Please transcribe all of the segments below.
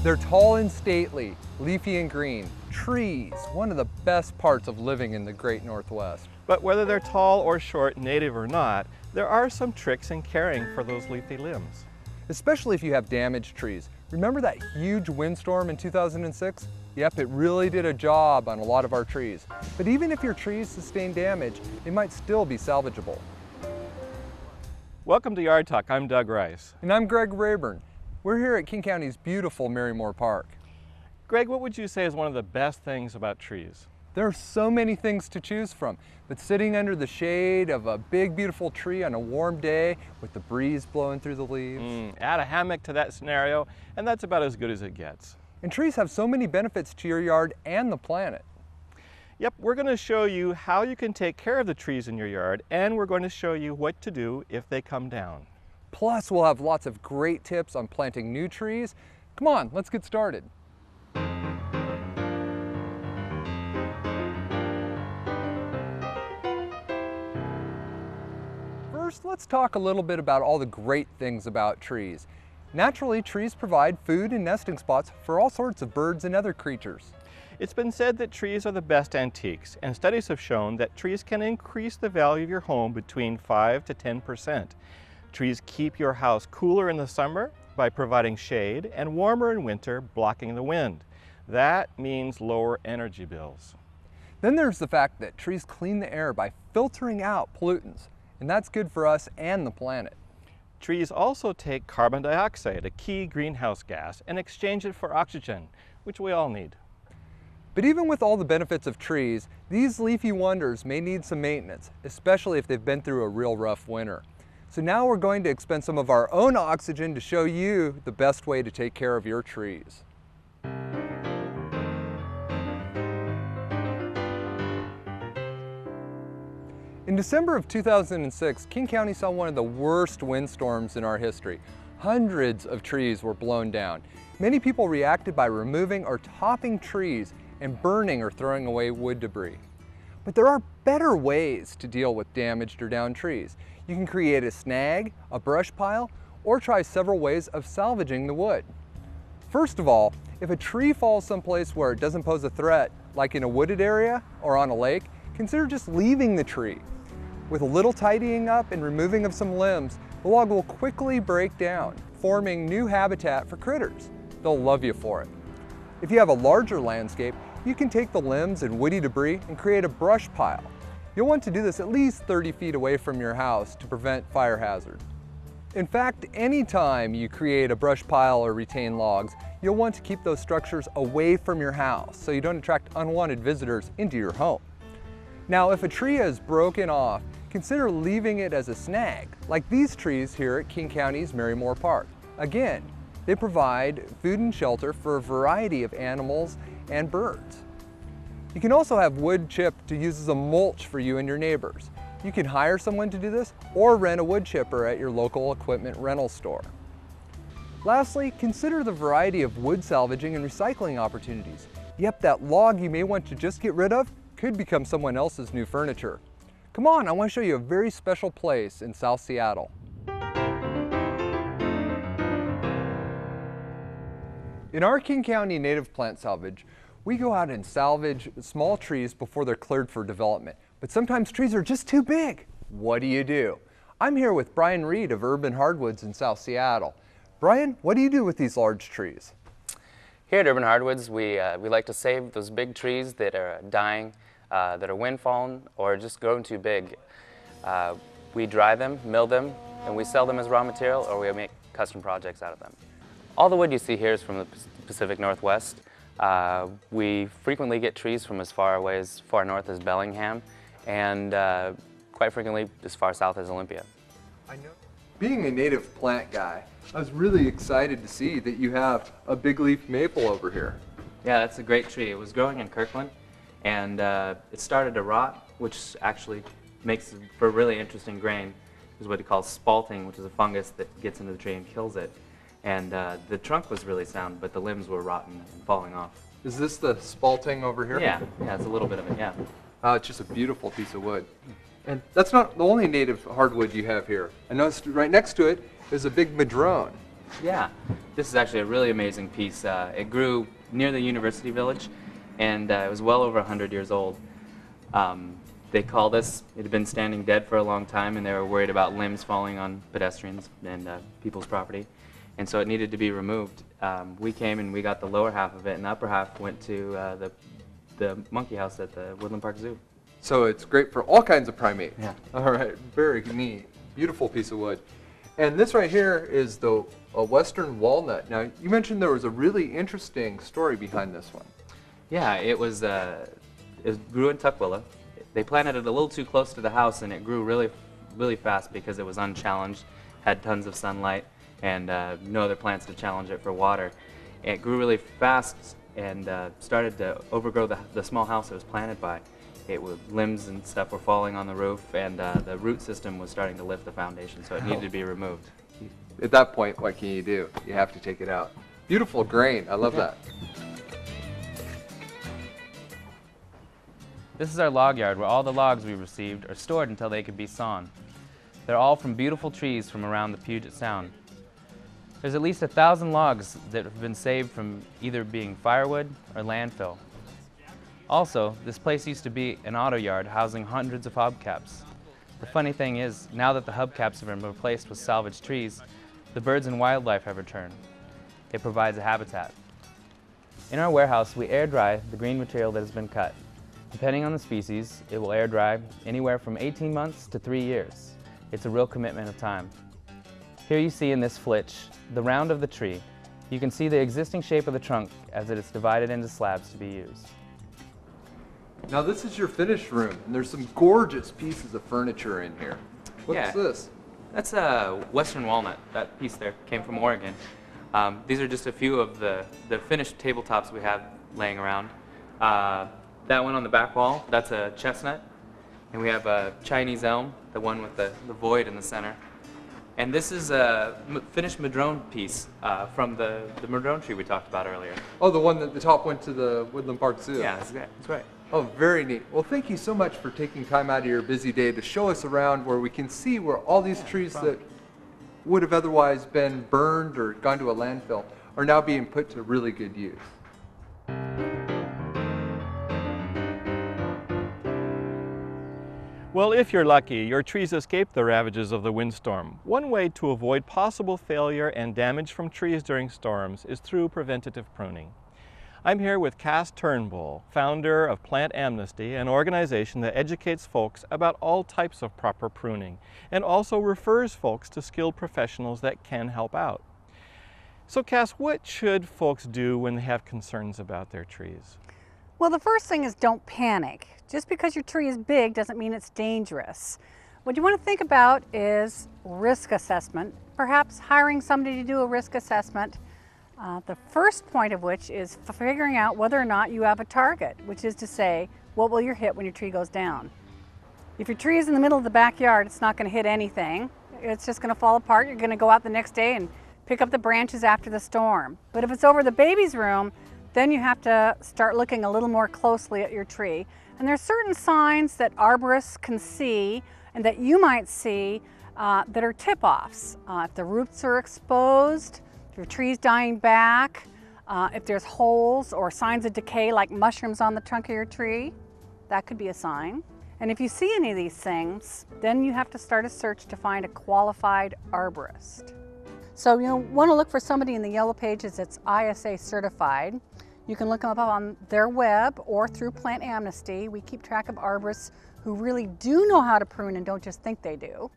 They're tall and stately, leafy and green. Trees, one of the best parts of living in the great Northwest. But whether they're tall or short, native or not, there are some tricks in caring for those leafy limbs. Especially if you have damaged trees. Remember that huge windstorm in 2006? Yep, it really did a job on a lot of our trees. But even if your trees sustain damage, they might still be salvageable. Welcome to Yard Talk. I'm Doug Rice. And I'm Greg Rayburn. We're here at King County's beautiful Marymore Park. Greg, what would you say is one of the best things about trees? There are so many things to choose from, but sitting under the shade of a big, beautiful tree on a warm day with the breeze blowing through the leaves. Add a hammock to that scenario, and that's about as good as it gets. And trees have so many benefits to your yard and the planet. Yep, we're going to show you how you can take care of the trees in your yard, and we're going to show you what to do if they come down. Plus, we'll have lots of great tips on planting new trees. Come on, let's get started. First, let's talk a little bit about all the great things about trees. Naturally, trees provide food and nesting spots for all sorts of birds and other creatures. It's been said that trees are the best antiques, and studies have shown that trees can increase the value of your home between 5 to 10%. Trees keep your house cooler in the summer by providing shade and warmer in winter, blocking the wind. That means lower energy bills. Then there's the fact that trees clean the air by filtering out pollutants, and that's good for us and the planet. Trees also take carbon dioxide, a key greenhouse gas, and exchange it for oxygen, which we all need. But even with all the benefits of trees, these leafy wonders may need some maintenance, especially if they've been through a real rough winter. So now we're going to expend some of our own oxygen to show you the best way to take care of your trees. In December of 2006, King County saw one of the worst windstorms in our history. Hundreds of trees were blown down. Many people reacted by removing or topping trees and burning or throwing away wood debris. But there are better ways to deal with damaged or downed trees. You can create a snag, a brush pile, or try several ways of salvaging the wood. First of all, if a tree falls someplace where it doesn't pose a threat, like in a wooded area or on a lake, consider just leaving the tree. With a little tidying up and removing of some limbs, the log will quickly break down, forming new habitat for critters. They'll love you for it. If you have a larger landscape, you can take the limbs and woody debris and create a brush pile. You'll want to do this at least 30 feet away from your house to prevent fire hazard. In fact, anytime you create a brush pile or retain logs, you'll want to keep those structures away from your house so you don't attract unwanted visitors into your home. Now, if a tree is broken off, consider leaving it as a snag, like these trees here at King County's Marymore Park. Again, they provide food and shelter for a variety of animals and birds. You can also have wood chipped to use as a mulch for you and your neighbors. You can hire someone to do this or rent a wood chipper at your local equipment rental store. Lastly, consider the variety of wood salvaging and recycling opportunities. Yep, that log you may want to just get rid of could become someone else's new furniture. Come on, I want to show you a very special place in South Seattle. In our King County native plant salvage, we go out and salvage small trees before they're cleared for development. But sometimes trees are just too big. What do? I'm here with Brian Reed of Urban Hardwoods in South Seattle. Brian, what do you do with these large trees? Here at Urban Hardwoods, we like to save those big trees that are dying, that are windfallen, or just growing too big. We dry them, mill them, and we sell them as raw material, or we make custom projects out of them. All the wood you see here is from the Pacific Northwest. We frequently get trees from as far away as far north as Bellingham, and quite frequently as far south as Olympia. I know. Being a native plant guy, I was really excited to see that you have a big leaf maple over here. Yeah, that's a great tree. It was growing in Kirkland, and it started to rot, which actually makes for a really interesting grain. Is what it calls spalting, which is a fungus that gets into the tree and kills it. And the trunk was really sound, but the limbs were rotten and falling off. Is this the spalting over here? Yeah, it's a little bit of it, yeah. It's just a beautiful piece of wood. And that's not the only native hardwood you have here. I noticed right next to it is a big madrone. Yeah, this is actually a really amazing piece. It grew near the University Village, and it was well over 100 years old. They called us. It had been standing dead for a long time, and they were worried about limbs falling on pedestrians and people's property, and so it needed to be removed. We came and we got the lower half of it, and the upper half went to the monkey house at the Woodland Park Zoo. So it's great for all kinds of primates. Yeah. All right, very neat. Beautiful piece of wood. And this right here is a western walnut. Now, you mentioned there was a really interesting story behind this one. Yeah, it grew in Tukwila. They planted it a little too close to the house, and it grew really, really fast because it was unchallenged, had tons of sunlight, and no other plants to challenge it for water. It grew really fast and started to overgrow the small house it was planted by. Limbs and stuff were falling on the roof, and the root system was starting to lift the foundation, so it needed to be removed. At that point, what can you do? You have to take it out. Beautiful grain. I love that. This is our log yard where all the logs we received are stored until they can be sawn. They're all from beautiful trees from around the Puget Sound. There's at least 1,000 logs that have been saved from either being firewood or landfill. Also, this place used to be an auto yard housing hundreds of hubcaps. The funny thing is, now that the hubcaps have been replaced with salvaged trees, the birds and wildlife have returned. It provides a habitat. In our warehouse, we air dry the green material that has been cut. Depending on the species, it will air dry anywhere from 18 months to 3 years. It's a real commitment of time. Here you see in this flitch the round of the tree. You can see the existing shape of the trunk as it is divided into slabs to be used. Now this is your finished room, and there's some gorgeous pieces of furniture in here. What's this? That's a western walnut. That piece there came from Oregon. These are just a few of the finished tabletops we have laying around. That one on the back wall, that's a chestnut. And we have a Chinese elm, the one with the void in the center. And this is a finished madrone piece from the madrone tree we talked about earlier. Oh, the one that the top went to the Woodland Park Zoo. Yeah, that's right. Oh, very neat. Well, thank you so much for taking time out of your busy day to show us around where we can see where all these trees that would have otherwise been burned or gone to a landfill are now being put to really good use. Well, if you're lucky, your trees escaped the ravages of the windstorm. One way to avoid possible failure and damage from trees during storms is through preventative pruning. I'm here with Cass Turnbull, founder of Plant Amnesty, an organization that educates folks about all types of proper pruning and also refers folks to skilled professionals that can help out. So Cass, what should folks do when they have concerns about their trees? Well, the first thing is don't panic. Just because your tree is big doesn't mean it's dangerous. What you want to think about is risk assessment, perhaps hiring somebody to do a risk assessment. The first point of which is figuring out whether or not you have a target, which is to say, what will you hit when your tree goes down? If your tree is in the middle of the backyard, it's not going to hit anything. It's just going to fall apart. You're going to go out the next day and pick up the branches after the storm. But if it's over the baby's room, then you have to start looking a little more closely at your tree. And there's certain signs that arborists can see and that you might see that are tip-offs. If the roots are exposed, if your tree's dying back, if there's holes or signs of decay like mushrooms on the trunk of your tree, that could be a sign. And if you see any of these things, then you have to start a search to find a qualified arborist. So you want to look for somebody in the Yellow Pages that's ISA certified. You can look them up on their web or through Plant Amnesty. We keep track of arborists who really do know how to prune and don't just think they do.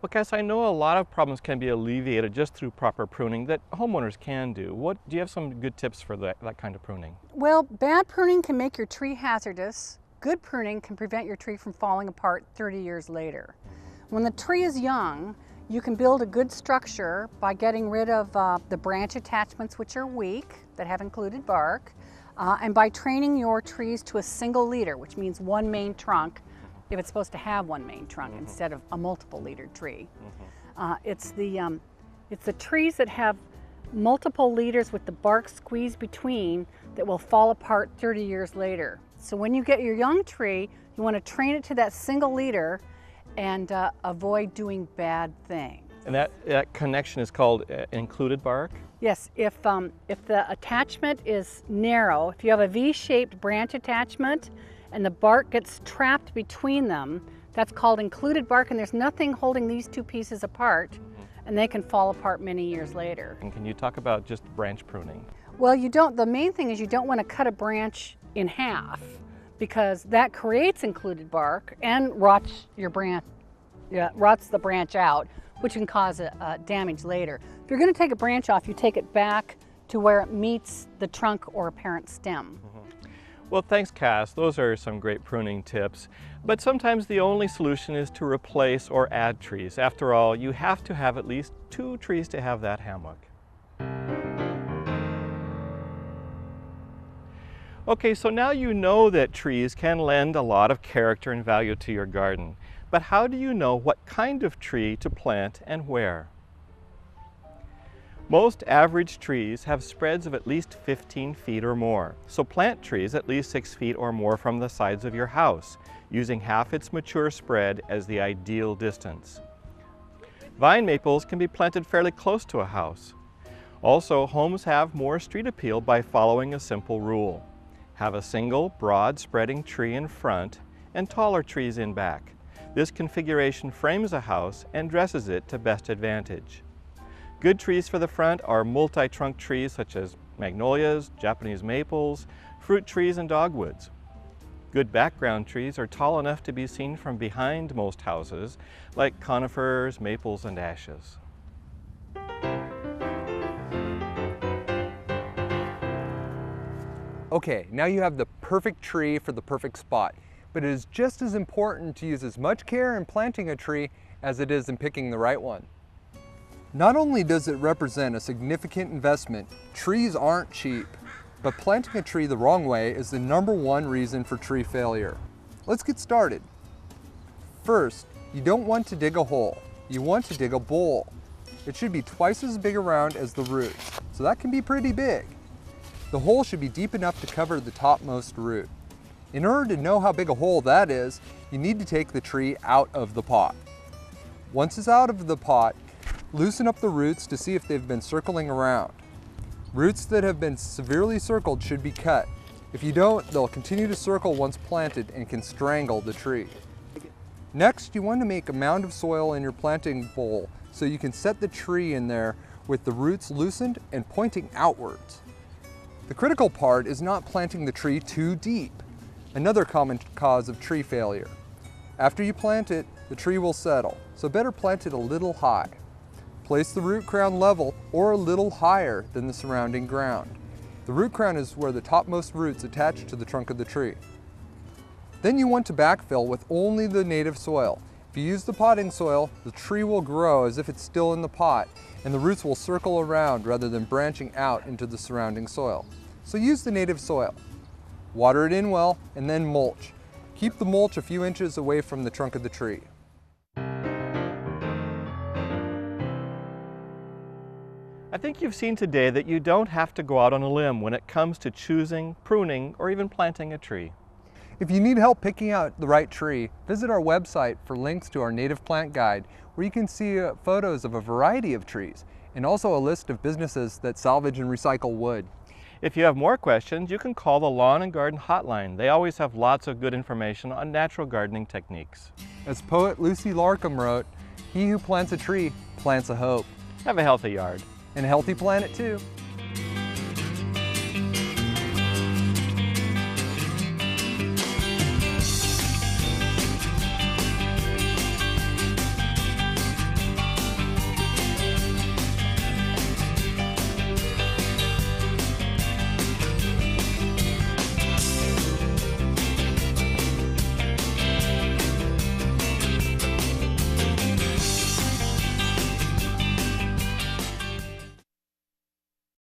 Well, Cass, I know a lot of problems can be alleviated just through proper pruning that homeowners can do. Do you have some good tips for that kind of pruning? Well, bad pruning can make your tree hazardous. Good pruning can prevent your tree from falling apart 30 years later. When the tree is young, you can build a good structure by getting rid of the branch attachments which are weak, that have included bark, and by training your trees to a single leader, which means one main trunk, if it's supposed to have one main trunk instead of a multiple leader tree. It's the trees that have multiple leaders with the bark squeezed between that will fall apart 30 years later. So when you get your young tree, you want to train it to that single leader and avoid doing bad things. And that connection is called included bark? Yes, if the attachment is narrow, if you have a V-shaped branch attachment and the bark gets trapped between them, that's called included bark, and there's nothing holding these two pieces apart, and they can fall apart many years later. And can you talk about just branch pruning? Well, the main thing is you don't want to cut a branch in half, because that creates included bark and rots the branch out, which can cause damage later. If you're going to take a branch off, you take it back to where it meets the trunk or parent stem. Well, thanks, Cass. Those are some great pruning tips. But sometimes the only solution is to replace or add trees. After all, you have to have at least 2 trees to have that hammock. Okay, so now you know that trees can lend a lot of character and value to your garden. But how do you know what kind of tree to plant and where? Most average trees have spreads of at least 15 feet or more, so plant trees at least 6 feet or more from the sides of your house, using half its mature spread as the ideal distance. Vine maples can be planted fairly close to a house. Also, homes have more street appeal by following a simple rule. Have a single, broad spreading tree in front and taller trees in back. This configuration frames a house and dresses it to best advantage. Good trees for the front are multi-trunk trees such as magnolias, Japanese maples, fruit trees, and dogwoods. Good background trees are tall enough to be seen from behind most houses, like conifers, maples, and ashes. Okay, now you have the perfect tree for the perfect spot, but it is just as important to use as much care in planting a tree as it is in picking the right one. Not only does it represent a significant investment, trees aren't cheap, but planting a tree the wrong way is the #1 reason for tree failure. Let's get started. First, you don't want to dig a hole, you want to dig a bowl. It should be twice as big around as the root, so that can be pretty big. The hole should be deep enough to cover the topmost root. In order to know how big a hole that is, you need to take the tree out of the pot. Once it's out of the pot, loosen up the roots to see if they've been circling around. Roots that have been severely circled should be cut. If you don't, they'll continue to circle once planted and can strangle the tree. Next, you want to make a mound of soil in your planting bowl so you can set the tree in there with the roots loosened and pointing outwards. The critical part is not planting the tree too deep, another common cause of tree failure. After you plant it, the tree will settle, so better plant it a little high. Place the root crown level or a little higher than the surrounding ground. The root crown is where the topmost roots attach to the trunk of the tree. Then you want to backfill with only the native soil. If you use the potting soil, the tree will grow as if it's still in the pot, and the roots will circle around rather than branching out into the surrounding soil. So use the native soil. Water it in well, and then mulch. Keep the mulch a few inches away from the trunk of the tree. I think you've seen today that you don't have to go out on a limb when it comes to choosing, pruning, or even planting a tree. If you need help picking out the right tree, visit our website for links to our native plant guide, where you can see photos of a variety of trees, and also a list of businesses that salvage and recycle wood. If you have more questions, you can call the Lawn and Garden Hotline. They always have lots of good information on natural gardening techniques. As poet Lucy Larcombe wrote, "He who plants a tree plants a hope." Have a healthy yard. And a healthy planet too.